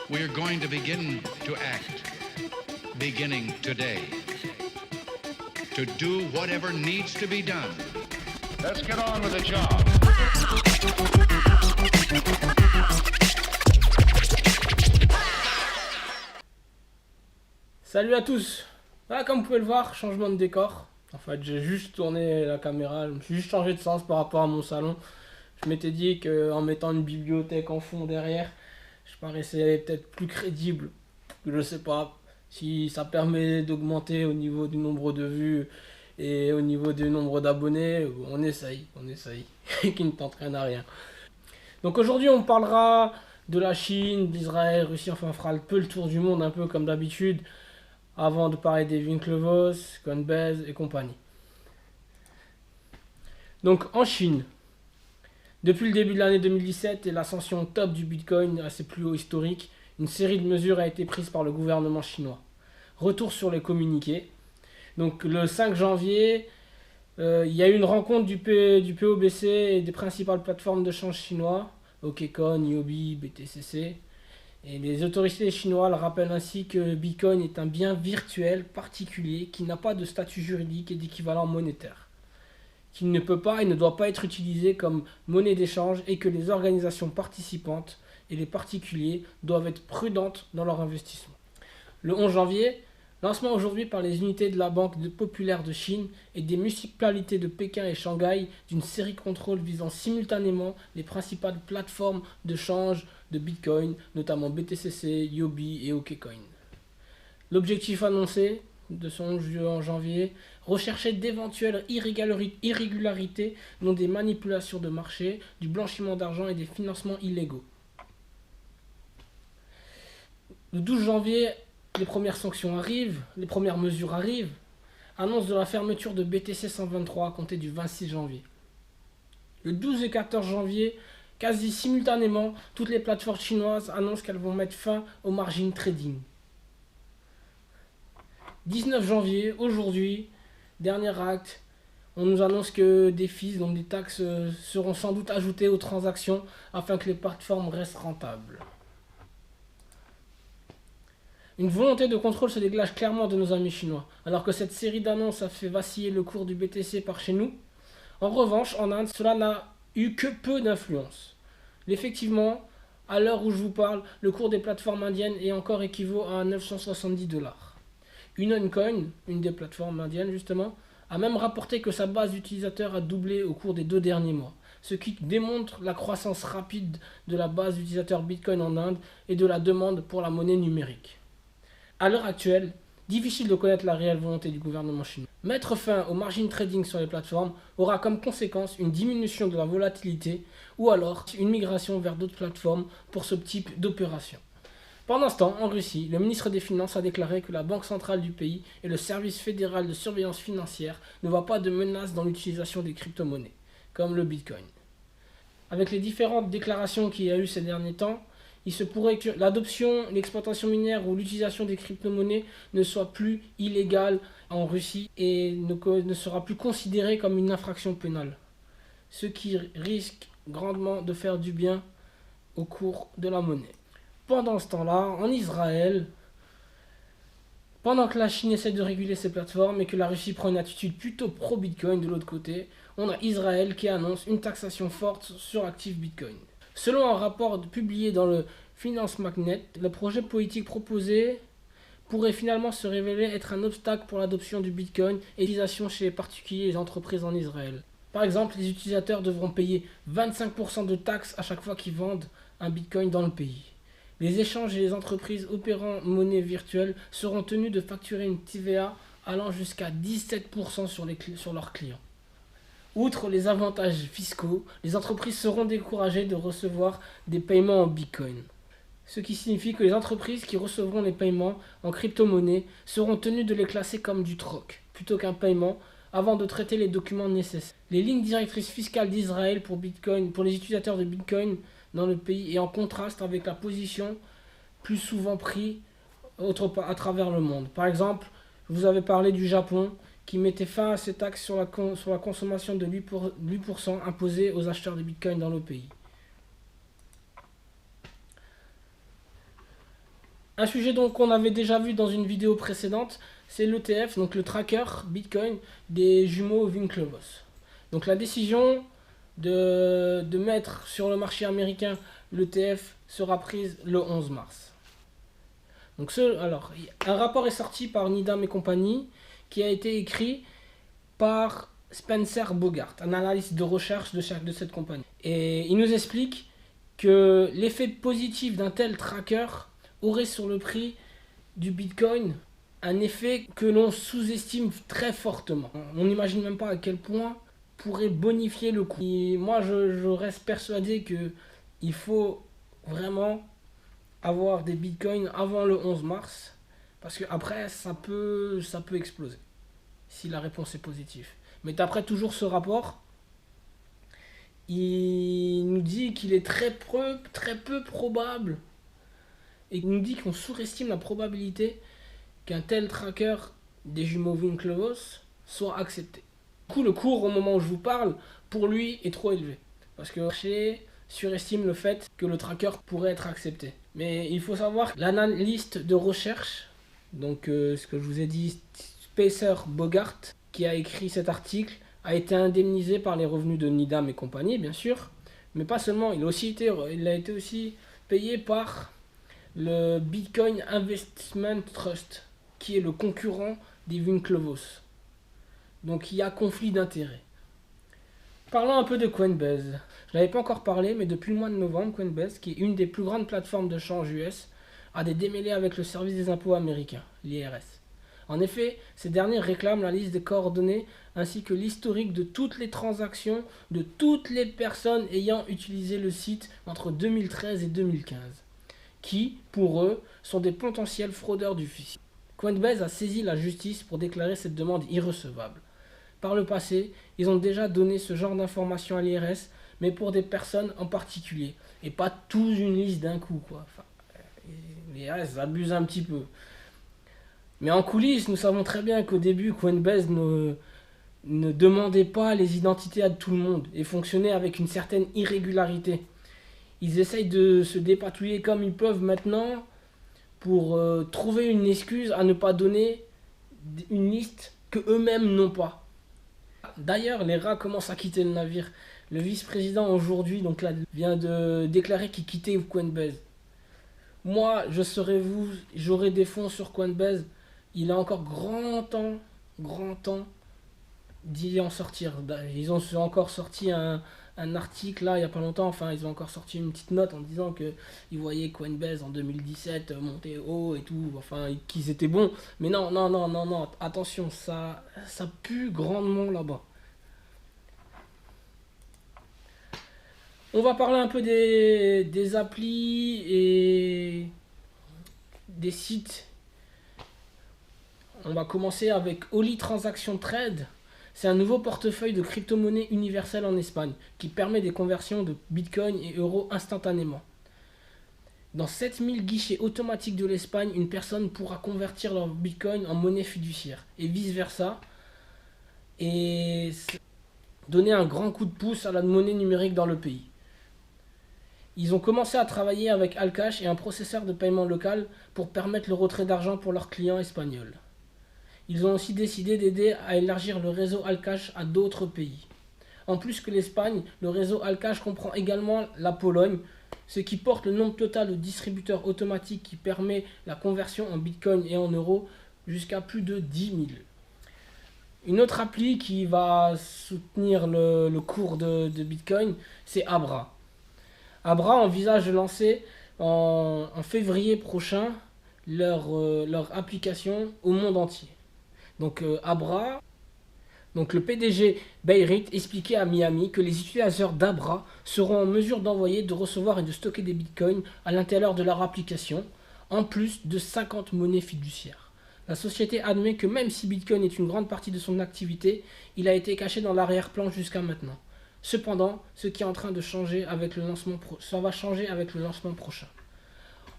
We're going to begin to act, beginning today, to do whatever needs to be done. Let's get on with the job. Salut à tous. Voilà, comme vous pouvez le voir, changement de décor. En fait, j'ai juste tourné la caméra, je me suis juste changé de sens par rapport à mon salon. Je m'étais dit qu'en mettant une bibliothèque en fond derrière, je paraissais peut-être plus crédible. Je sais pas si ça permet d'augmenter au niveau du nombre de vues et au niveau du nombre d'abonnés. On essaye, qui ne tente rien à rien. Donc aujourd'hui, on parlera de la Chine, d'Israël, Russie, enfin on fera un peu le tour du monde, un peu comme d'habitude, avant de parler des Winklevoss, Coinbase et compagnie. Donc en Chine, depuis le début de l'année 2017 et l'ascension top du Bitcoin à ses plus hauts historiques, une série de mesures a été prise par le gouvernement chinois. Retour sur les communiqués. Donc le 5 janvier, il y a eu une rencontre du POBC et des principales plateformes de change chinois, OKCoin, Huobi, BTCC. Et les autorités chinoises rappellent ainsi que Bitcoin est un bien virtuel particulier qui n'a pas de statut juridique et d'équivalent monétaire, qu'il ne peut pas et ne doit pas être utilisé comme monnaie d'échange et que les organisations participantes et les particuliers doivent être prudentes dans leur investissement. Le 11 janvier, lancement aujourd'hui par les unités de la Banque populaire de Chine et des municipalités de Pékin et Shanghai d'une série de contrôles visant simultanément les principales plateformes de change de Bitcoin, notamment BTCC, Huobi et OKCoin. L'objectif annoncé de son en janvier, rechercher d'éventuelles irrégularités, dont des manipulations de marché, du blanchiment d'argent et des financements illégaux. Le 12 janvier, les premières sanctions arrivent, les premières mesures arrivent. Annonce de la fermeture de BTC 123 à compter du 26 janvier. Le 12 et 14 janvier, quasi simultanément, toutes les plateformes chinoises annoncent qu'elles vont mettre fin au margin trading. 19 janvier, aujourd'hui, dernier acte, on nous annonce que des fees, donc des taxes, seront sans doute ajoutées aux transactions afin que les plateformes restent rentables. Une volonté de contrôle se dégage clairement de nos amis chinois, alors que cette série d'annonces a fait vaciller le cours du BTC par chez nous. En revanche, en Inde, cela n'a eu que peu d'influence. Effectivement, à l'heure où je vous parle, le cours des plateformes indiennes est encore équivaut à 970$. Unioncoin, une des plateformes indiennes justement, a même rapporté que sa base d'utilisateurs a doublé au cours des 2 derniers mois, ce qui démontre la croissance rapide de la base d'utilisateurs Bitcoin en Inde et de la demande pour la monnaie numérique. À l'heure actuelle, difficile de connaître la réelle volonté du gouvernement chinois. Mettre fin au margin trading sur les plateformes aura comme conséquence une diminution de la volatilité ou alors une migration vers d'autres plateformes pour ce type d'opération. Pendant ce temps, en Russie, le ministre des Finances a déclaré que la Banque centrale du pays et le service fédéral de surveillance financière ne voient pas de menace dans l'utilisation des crypto-monnaies, comme le Bitcoin. Avec les différentes déclarations qu'il y a eu ces derniers temps, il se pourrait que l'adoption, l'exploitation minière ou l'utilisation des crypto-monnaies ne soit plus illégale en Russie et ne sera plus considérée comme une infraction pénale, ce qui risque grandement de faire du bien au cours de la monnaie. Pendant ce temps-là, en Israël, pendant que la Chine essaie de réguler ses plateformes et que la Russie prend une attitude plutôt pro-Bitcoin de l'autre côté, on a Israël qui annonce une taxation forte sur l'actif Bitcoin. Selon un rapport publié dans le Finance Magnet, le projet politique proposé pourrait finalement se révéler être un obstacle pour l'adoption du Bitcoin et l'utilisation chez les particuliers et les entreprises en Israël. Par exemple, les utilisateurs devront payer 25% de taxes à chaque fois qu'ils vendent un Bitcoin dans le pays. Les échanges et les entreprises opérant monnaie virtuelle seront tenus de facturer une TVA allant jusqu'à 17% sur leurs clients. Outre les avantages fiscaux, les entreprises seront découragées de recevoir des paiements en Bitcoin. Ce qui signifie que les entreprises qui recevront les paiements en crypto-monnaie seront tenues de les classer comme du troc, plutôt qu'un paiement, avant de traiter les documents nécessaires. Les lignes directrices fiscales d'Israël pour les utilisateurs de Bitcoin dans le pays est en contraste avec la position plus souvent prise à travers le monde. Par exemple, je vous avais parlé du Japon qui mettait fin à ces taxes sur la consommation de 8% imposées aux acheteurs de Bitcoin dans le pays. Un sujet donc qu'on avait déjà vu dans une vidéo précédente, c'est l'ETF, donc le tracker Bitcoin des jumeaux Winklevoss. Donc la décision de mettre sur le marché américain l'ETF sera prise le 11 mars. Donc un rapport est sorti par Needham et compagnie qui a été écrit par Spencer Bogart, un analyste de recherche de cette compagnie. Et il nous explique que l'effet positif d'un tel tracker aurait sur le prix du Bitcoin un effet que l'on sous-estime très fortement. On n'imagine même pas à quel point pourrait bonifier le coût. Et moi, je reste persuadé qu'il faut vraiment avoir des bitcoins avant le 11 mars, parce que après ça peut exploser si la réponse est positive. Mais d'après toujours ce rapport, il nous dit qu'il est très peu probable, et il nous dit qu'on surestime la probabilité qu'un tel tracker des jumeaux Winklevoss soit accepté. Du coup, le cours au moment où je vous parle, pour lui, est trop élevé, parce que le marché surestime le fait que le tracker pourrait être accepté. Mais il faut savoir que l'analyste de recherche, donc ce que je vous ai dit, Spencer Bogart, qui a écrit cet article, a été indemnisé par les revenus de Needham et compagnie, bien sûr. Mais pas seulement, il a été aussi payé par le Bitcoin Investment Trust, qui est le concurrent des Winklevoss. Donc il y a conflit d'intérêts. Parlons un peu de Coinbase. Je n'avais pas encore parlé, mais depuis le mois de novembre, Coinbase, qui est une des plus grandes plateformes de change US, a des démêlés avec le service des impôts américain, l'IRS. En effet, ces derniers réclament la liste des coordonnées ainsi que l'historique de toutes les transactions de toutes les personnes ayant utilisé le site entre 2013 et 2015, qui, pour eux, sont des potentiels fraudeurs du fisc. Coinbase a saisi la justice pour déclarer cette demande irrecevable. Par le passé, ils ont déjà donné ce genre d'informations à l'IRS, mais pour des personnes en particulier, et pas toute une liste d'un coup, quoi. Enfin, l'IRS abuse un petit peu. Mais en coulisses, nous savons très bien qu'au début, Coinbase ne demandait pas les identités à tout le monde, et fonctionnait avec une certaine irrégularité. Ils essayent de se dépatouiller comme ils peuvent maintenant, pour trouver une excuse à ne pas donner une liste que eux-mêmes n'ont pas. D'ailleurs, les rats commencent à quitter le navire. Le vice-président aujourd'hui donc là, vient de déclarer qu'il quittait Coinbase. Moi, je serais vous, j'aurais des fonds sur Coinbase. Il a encore grand temps d'y en sortir. Ils ont encore sorti un article là il n'y a pas longtemps, enfin ils ont encore sorti une petite note en disant qu'ils voyaient Coinbase en 2017 monter haut et tout, enfin qu'ils étaient bons. Mais non, attention, ça pue grandement là-bas. On va parler un peu des applis et des sites. On va commencer avec Oli Transaction Trade. C'est un nouveau portefeuille de crypto-monnaie universelle en Espagne qui permet des conversions de Bitcoin et euros instantanément. Dans 7000 guichets automatiques de l'Espagne, une personne pourra convertir leur Bitcoin en monnaie fiduciaire et vice-versa. Et donner un grand coup de pouce à la monnaie numérique dans le pays. Ils ont commencé à travailler avec Alcash et un processeur de paiement local pour permettre le retrait d'argent pour leurs clients espagnols. Ils ont aussi décidé d'aider à élargir le réseau Alcash à d'autres pays. En plus que l'Espagne, le réseau Alcash comprend également la Pologne, ce qui porte le nombre total de distributeurs automatiques qui permet la conversion en Bitcoin et en euros jusqu'à plus de 10 000. Une autre appli qui va soutenir le cours de Bitcoin, c'est Abra. Abra envisage de lancer en février prochain leur application au monde entier. Donc Abra, donc le PDG Bayrit expliquait à Miami que les utilisateurs d'Abra seront en mesure d'envoyer, de recevoir et de stocker des bitcoins à l'intérieur de leur application, en plus de 50 monnaies fiduciaires. La société admet que même si Bitcoin est une grande partie de son activité, il a été caché dans l'arrière-plan jusqu'à maintenant. Cependant, ce qui est en train de changer avec le lancement ça va changer avec le lancement prochain.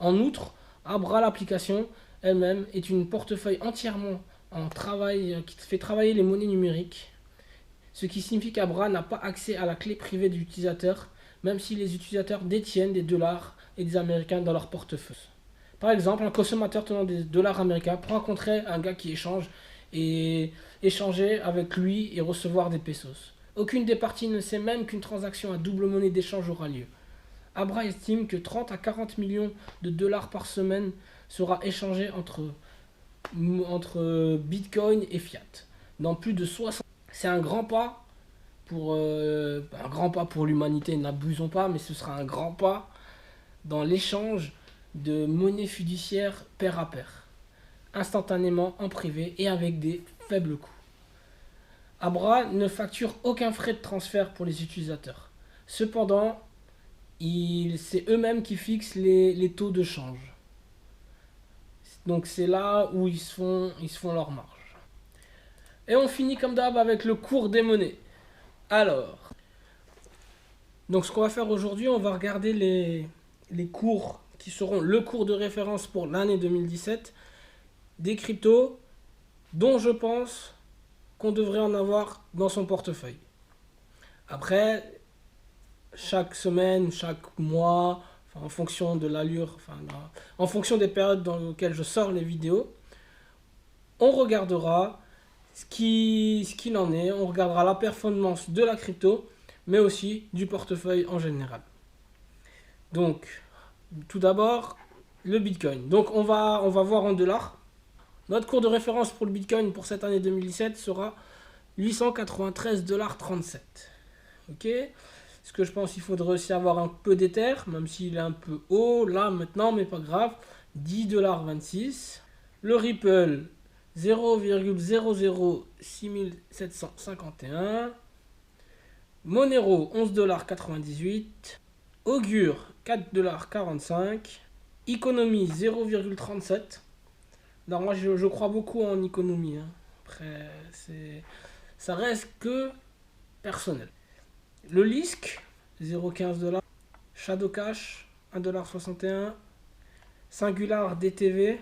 En outre, Abra l'application elle-même est une portefeuille entièrement qui fait travailler les monnaies numériques, ce qui signifie qu'Abra n'a pas accès à la clé privée de l'utilisateur, même si les utilisateurs détiennent des dollars et des américains dans leur portefeuille. Par exemple, un consommateur tenant des dollars américains pourra rencontrer un gars qui échange et échanger avec lui et recevoir des pesos. Aucune des parties ne sait même qu'une transaction à double monnaie d'échange aura lieu. Abra estime que 30 à 40 millions de dollars par semaine sera échangé entre Bitcoin et Fiat. Dans plus de 60... C'est un grand pas pour l'humanité, n'abusons pas, mais ce sera un grand pas dans l'échange de monnaie fiduciaire pair à pair, instantanément en privé et avec des faibles coûts. Abra ne facture aucun frais de transfert pour les utilisateurs. Cependant, c'est eux-mêmes qui fixent les taux de change. Donc c'est là où ils se font leur marge. Et on finit comme d'hab avec le cours des monnaies. Alors, donc ce qu'on va faire aujourd'hui, on va regarder les cours qui seront le cours de référence pour l'année 2017 des cryptos dont je pense qu'on devrait en avoir dans son portefeuille. Après, chaque semaine, chaque mois, en fonction de l'allure, en fonction des périodes dans lesquelles je sors les vidéos, on regardera ce qu'il en est, on regardera la performance de la crypto, mais aussi du portefeuille en général. Donc, tout d'abord, le Bitcoin. Donc, on va voir en dollars. Notre cours de référence pour le Bitcoin pour cette année 2017 sera 893,37 $. Ok. Ce que je pense qu'il faudrait aussi avoir un peu d'Ether, même s'il est un peu haut là maintenant, mais pas grave. 10,26 $. Le Ripple, 0,006751. Monero, 11,98 $. Augure, 4,45 $. Economy, 0,37 $. Non, moi je crois beaucoup en économie. Hein. Après, ça reste que personnel. Le Lisk, 0,15 $. Shadow Cash, 1,61 $. Singular DTV,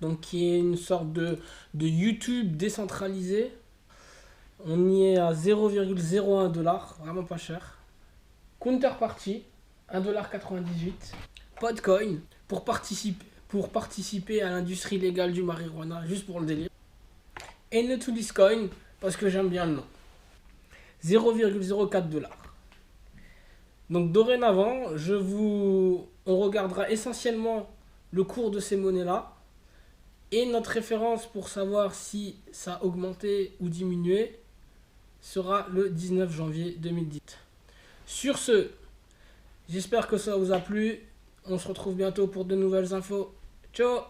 donc qui est une sorte de YouTube décentralisé. On y est à 0,01 $, vraiment pas cher. Counterparty, 1,98 $. Podcoin, pour participer à l'industrie légale du marijuana, juste pour le délire. Et Netullis Coin, parce que j'aime bien le nom. 0,04 $. Donc dorénavant, on regardera essentiellement le cours de ces monnaies-là. Et notre référence pour savoir si ça a augmenté ou diminué sera le 19 janvier 2010. Sur ce, j'espère que ça vous a plu. On se retrouve bientôt pour de nouvelles infos. Ciao!